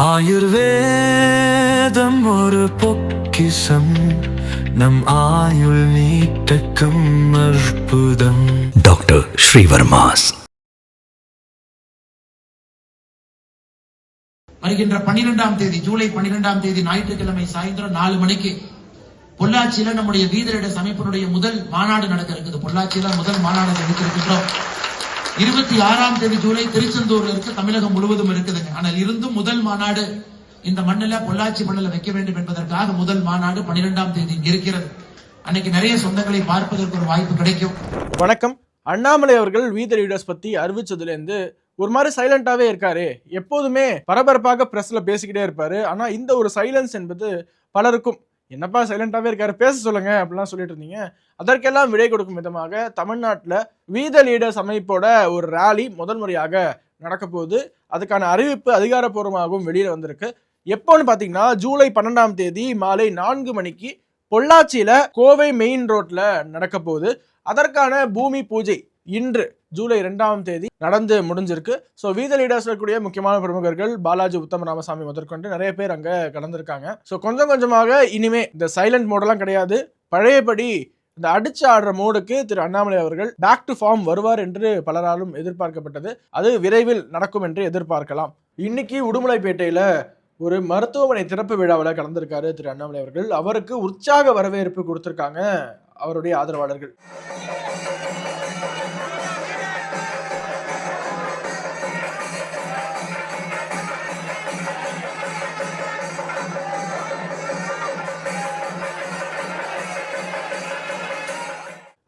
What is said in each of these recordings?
ஆயுர்வேதம் ஒரு பொக்கிஷம், நம் ஆயுள் நீட்டக்கும் அற்புதம். டாக்டர் ஸ்ரீவர்மாஸ். வருகின்ற 12ஆம் தேதி, ஜூலை 12ஆம் தேதி ஞாயிற்றுக்கிழமை சாயந்தரம் 4 மணிக்கு பொள்ளாச்சியில நம்முடைய வீதலிடஸ் அமைப்பினுடைய முதல் மாநாடு நடக்க இருக்குது. பொள்ளாச்சியில முதல் மாநாடு எடுத்திருக்கின்றோம். 26ஆம் தேதி ஜூலை திருச்செந்தூர்ல இருக்கு, தமிழகம் முழுவதும் இருக்குதுங்க. ஆனால் இருந்தும் முதல் மாநாடு இந்த மண்ணில, பொள்ளாச்சி மண்ணில் வைக்க வேண்டும் என்பதற்காக முதல் மாநாடு 12ஆம் தேதி இருக்கிறது. அன்னைக்கு நிறைய சொந்தங்களை பார்ப்பதற்கு ஒரு வாய்ப்பு கிடைக்கும். வணக்கம். அண்ணாமலை அவர்கள் வீத லீடர்ஸ் பத்தி அறிவிச்சதுல இருந்து ஒரு மாதிரி சைலண்டாவே இருக்காரு. எப்போதுமே பரபரப்பாக பிரஸ்ல பேசிக்கிட்டே இருப்பாரு. ஆனா இந்த ஒரு சைலன்ஸ் என்பது பலருக்கும் என்னப்பா சைலண்டாவே இருக்காரு, பேச சொல்லுங்க அப்படிலாம் சொல்லிட்டு இருந்தீங்க. அதற்கெல்லாம் விடை கொடுக்கும் விதமாக தமிழ்நாட்டில் வீத லீடர்ஸ் அமைப்போட ஒரு ரேலி முதல் முறையாக நடக்க போகுது. அதுக்கான அறிவிப்பு அதிகாரப்பூர்வமாகவும் வெளியில வந்திருக்கு. எப்போன்னு பாத்தீங்கன்னா ஜூலை 12ஆம் தேதி மாலை 4 மணிக்கு பொள்ளாச்சியில கோவை மெயின் ரோட்ல நடக்க போகுது. அதற்கான பூமி பூஜை இன்று ஜூலை 2ஆம் தேதி நடந்து முடிஞ்சிருக்கு. ஸோ வீத லீடர்ஸ் இருக்கக்கூடிய முக்கியமான பிரமுகர்கள் பாலாஜி உத்தம ராமசாமி முதற்கொண்டு நிறைய பேர் அங்கே கலந்துருக்காங்க. ஸோ கொஞ்சம் கொஞ்சமாக இனிமே இந்த சைலண்ட் மோடெல்லாம் கிடையாது, பழையபடி இந்த அடிச்சு ஆடுற மோடுக்கு திரு அண்ணாமலை அவர்கள் பேக் டு ஃபார்ம் வருவார் என்று பலராலும் எதிர்பார்க்கப்பட்டது. அது விரைவில் நடக்கும் என்று எதிர்பார்க்கலாம். இன்னைக்கு உடுமலைப்பேட்டையில ஒரு மருத்துவமனை திறப்பு விழாவில் கலந்திருக்காரு திரு அண்ணாமலை அவர்கள். அவருக்கு உற்சாக வரவேற்பு கொடுத்திருக்காங்க அவருடைய ஆதரவாளர்கள்.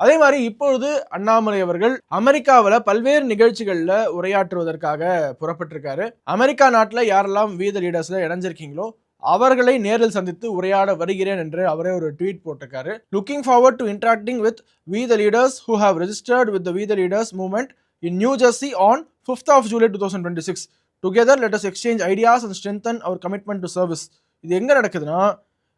அதே மாதிரி இப்பொழுது அண்ணாமலை அவர்கள் அமெரிக்காவில் பல்வேறு நிகழ்ச்சிகள்ல உரையாற்றுவதற்காக புறப்பட்டிருக்காரு. அமெரிக்கா நாட்டில் யாரெல்லாம் வீத லீடர்ஸ்ல இணைஞ்சிருக்கீங்களோ அவர்களை நேரில் சந்தித்து உரையாட வருகிறேன் என்று அவரே ஒரு ட்வீட் போட்டிருக்காரு. Looking forward to interacting with Veeta leaders who have registered with the Veeta leaders movement in New Jersey on 5th of July 2026. Together let us exchange ideas and strengthen our commitment to service. இது எங்க நடக்குதுன்னா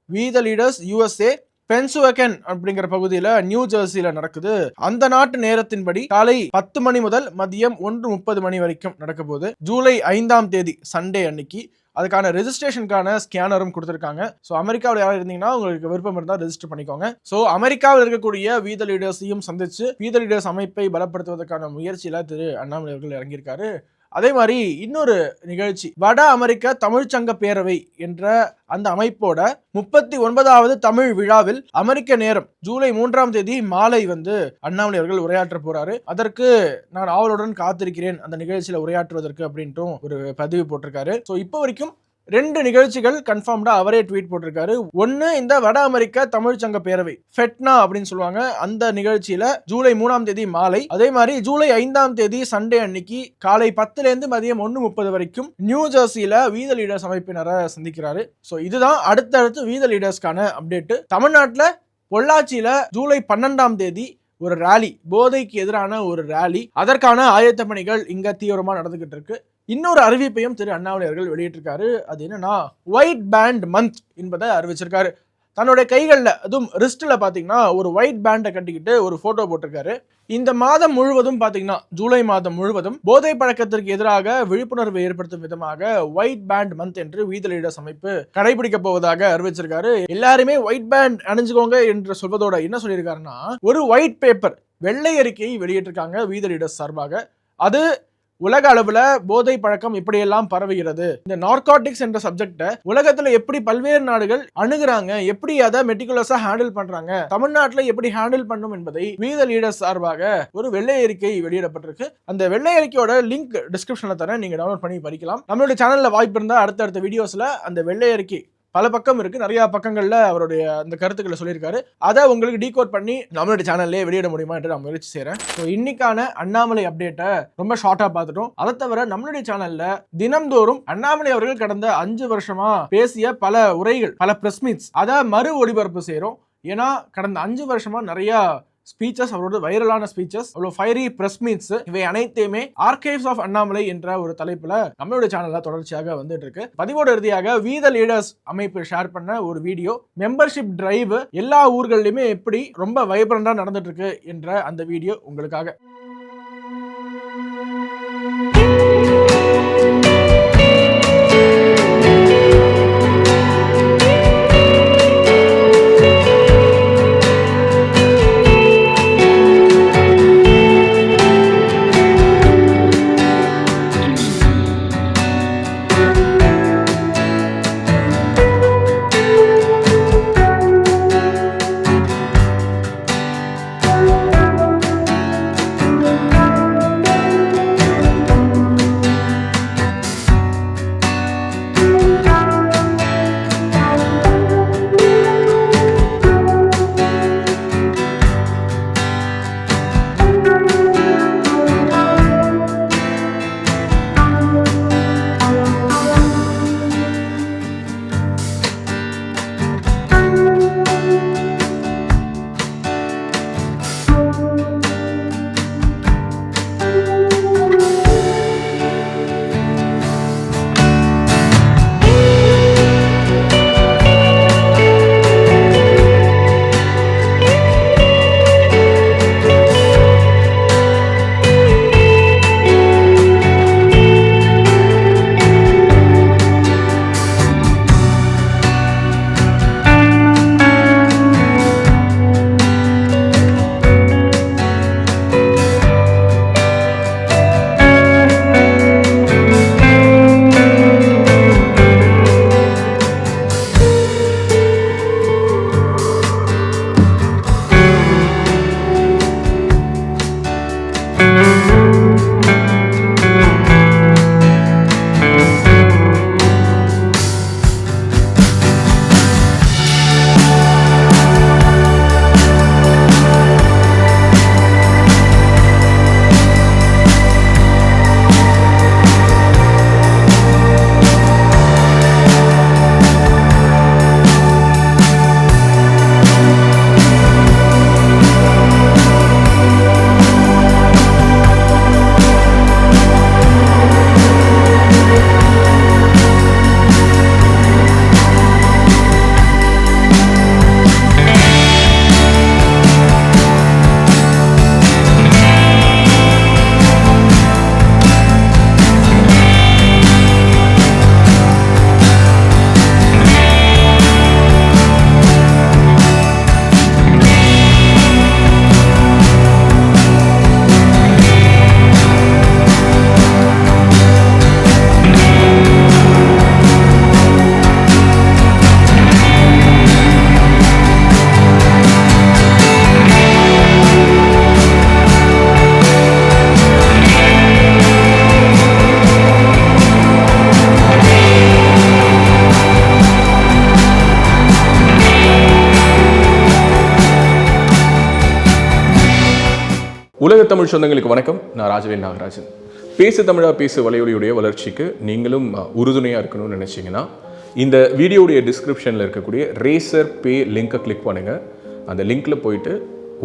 வீத leaders USA பென்சுவகன் அப்படிங்கிற பகுதியில new ஜெர்சியில நடக்குது. அந்த நாட்டு நேரத்தின்படி காலை 10 மணி முதல் மதியம் 1:30 மணி வரைக்கும் நடக்க போகுது. ஜூலை 5ஆம் தேதி சண்டே அன்னைக்கு அதுக்கான ரெஜிஸ்ட்ரேஷனுக்கான ஸ்கேனரும் கொடுத்துருக்காங்க. ஸோ அமெரிக்காவில் யாராவது இருந்தீங்கன்னா உங்களுக்கு விருப்பம் இருந்தால் ரெஜிஸ்டர் பண்ணிக்கோங்க. ஸோ அமெரிக்காவில் இருக்கக்கூடிய வீத லீடர்ஸையும் சந்திச்சு வீத லீடர்ஸ் அமைப்பை பலப்படுத்துவதற்கான முயற்சியில திரு அண்ணாமலை அவர்கள் இறங்கியிருக்காரு. அதே மாதிரி இன்னொரு நிகழ்ச்சி, வட அமெரிக்க தமிழ்ச்சங்க பேரவை என்ற அந்த அமைப்போட 39வது தமிழ் விழாவில் அமெரிக்க நேரம் ஜூலை 3ஆம் தேதி மாலை அண்ணாமலை அவர்கள் உரையாற்ற போறாரு. அதற்கு நான் ஆவலுடன் காத்திருக்கிறேன் அந்த நிகழ்ச்சியில உரையாற்றுவதற்கு அப்படின்ட்டு ஒரு பதிவு போட்டிருக்காரு. ஸோ இப்போ வரைக்கும் 2 நிகழ்ச்சிகள் கன்ஃபார்ம்டா அவரே ட்வீட் போட்டிருக்காரு. ஒன்னு இந்த வட அமெரிக்க தமிழ்ச்சங்க பேரவை ஃபெட்னா அப்படின்னு சொல்லுவாங்க, அந்த நிகழ்ச்சியில ஜூலை 3ஆம் தேதி மாலை. அதே மாதிரி ஜூலை 5ஆம் தேதி சண்டே அன்னைக்கு காலை 10ல இருந்து மதியம் 1:30 வரைக்கும் நியூ ஜெர்சியில வீத லீடர்ஸ் அமைப்பினரை சந்திக்கிறாரு. ஸோ இதுதான் அடுத்தடுத்து வீத லீடர்ஸ்க்கான அப்டேட். தமிழ்நாட்டில் பொள்ளாச்சியில ஜூலை 12ஆம் தேதி ஒரு ரேலி, போதைக்கு எதிரான ஒரு ரேலி, அதற்கான ஆயத்த பணிகள் இங்க தீவிரமா நடந்துகிட்டு இருக்கு. இன்னொரு அறிவிப்பையும் திரு அண்ணாமலை அவர்கள் வெளியிட்டிருக்காரு. அது என்னன்னா ஒயிட் பேண்ட் மந்த் என்பதை அறிவிச்சிருக்காரு. தன்னுடைய கைகளில் அதுவும் ரிஸ்ட்ல பாத்தீங்கன்னா ஒரு ஒயிட் பேண்டை கட்டிக்கிட்டு ஒரு போட்டோ போட்டிருக்காரு. இந்த மாதம் முழுவதும் பாத்தீங்கன்னா ஜூலை மாதம் முழுவதும் போதை பழக்கத்திற்கு எதிராக விழிப்புணர்வு ஏற்படுத்தும் விதமாக ஒயிட் பேண்ட் மந்த் என்று வீத லீடர்ஸ் அமைப்பு கடைபிடிக்க போவதாக அறிவிச்சிருக்காரு. எல்லாருமே ஒயிட் பேண்ட் அணிஞ்சுக்கோங்க என்று சொல்வதோட என்ன சொல்லியிருக்காருன்னா ஒரு ஒயிட் பேப்பர் வெள்ளை அறிக்கையை வெளியிட்டிருக்காங்க வீத லீடர்ஸ் சார்பாக. அது உலக அளவுல போதை பழக்கம் எப்படியெல்லாம் பரவுகிறது, இந்த நார்காட்டிக்ஸ் என்ற சப்ஜெக்ட உலகத்துல எப்படி பல்வேறு நாடுகள் அணுகுறாங்க, எப்படி அதை மெட்டிகுலஸா ஹேண்டில் பண்றாங்க, தமிழ்நாட்டுல எப்படி ஹேண்டில் பண்ணும் என்பதை வீத லீடர்ஸ் சார்பாக ஒரு வெள்ளை அறிக்கை வெளியிடப்பட்டிருக்கு. அந்த வெள்ளை அறிக்கையோட லிங்க் டிஸ்கிரிப்ஷன்ல தரேன், நீங்க டவுன்லோட் பண்ணி படிக்கலாம். நம்மளுடைய சேனல்ல வாய்ப்பு இருந்தா அடுத்தடுத்த வீடியோஸ்ல அந்த வெள்ளை அறிக்கை பல பக்கம் இருக்கு, நிறைய பக்கங்கள்ல அவருடைய அந்த கருத்துக்களை சொல்லியிருக்காரு. அதை உங்களுக்கு டீகோட் பண்ணி நம்மளுடைய சேனல்லே வெளியிட முடியுமா என்று நான் முயற்சி செய்யறேன். இன்னைக்கான அண்ணாமலை அப்டேட்டை ரொம்ப ஷார்ட்டா பார்த்துட்டோம். அதை தவிர நம்மளுடைய சேனல்ல தினம்தோறும் அண்ணாமலை அவர்கள் கடந்த 5 வருஷமா பேசிய பல உரைகள், பல பிரஸ் மீட்ஸ், அதை மறு ஒளிபரப்பு செய்யறோம். ஏன்னா கடந்த 5 வருஷமா நிறைய ஸ்பீச்சஸ், அவரோட வைரலான ஸ்பீச்சஸ், அவ்வளோ ஃபயரி பிரஸ் மீட்ஸ், இவை அனைத்தையுமே ஆர்கைவ்ஸ் ஆஃப் அண்ணாமலை என்ற ஒரு தலைப்புல நம்மளுடைய சேனல்ல தொடர்ச்சியாக வந்துட்டு இருக்கு. பதிவோட இறுதியாக வீத லீடர்ஸ் அமைப்பு ஷேர் பண்ண ஒரு வீடியோ, மெம்பர்ஷிப் டிரைவ் எல்லா ஊர்கள்லயுமே எப்படி ரொம்ப வைப்ரண்டா நடந்துட்டு இருக்கு என்ற அந்த வீடியோ உங்களுக்காக. உலக தமிழ் சொந்தங்களுக்கு வணக்கம். நான் ராஜவேல் நாகராஜன். பேசு தமிழா பேசு வலையொலியுடைய வளர்ச்சிக்கு நீங்களும் உறுதுணையாக இருக்கணும்னு நினச்சிங்கன்னா இந்த வீடியோடைய டிஸ்கிரிப்ஷனில் இருக்கக்கூடிய ரேசர் பே லிங்கை கிளிக் பண்ணுங்கள். அந்த லிங்க்கில் போயிட்டு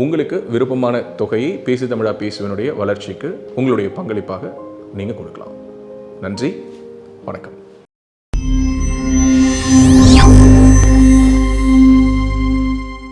உங்களுக்கு விருப்பமான தொகையை பேசு தமிழா பேசுவனுடைய வளர்ச்சிக்கு உங்களுடைய பங்களிப்பாக நீங்கள் கொடுக்கலாம். நன்றி, வணக்கம்.